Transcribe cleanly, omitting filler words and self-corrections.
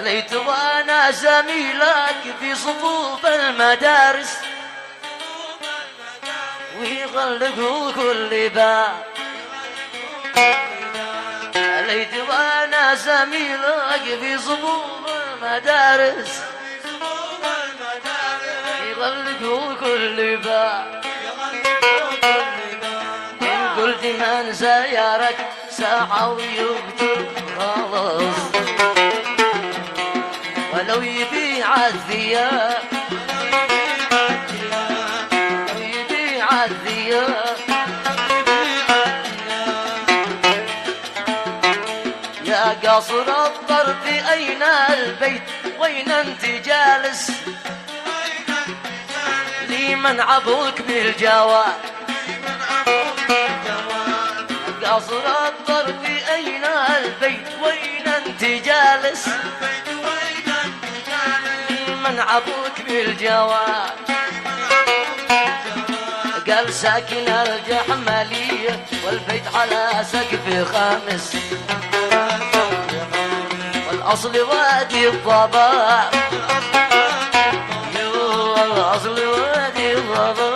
ليت وانا زميلك في صفوف المدارس ويغلقوا كل باب. ليت وانا زميلك في صفوف المدارس يغلقوا كل باب. إن قلت من سيارك ساعة ويكتب خلاص ولو يبيع الثياب يبيع الثياب. يا قصر الطرف أين البيت وين أنت جالس لي من عبوك بالجواب. قصر الطرف أين البيت وين أنت جالس من عبوك بالجواب. قال ساكن الجحملية والبيت على سقف خامس والأصل وادي الضباب. الأصل وادي الضباب.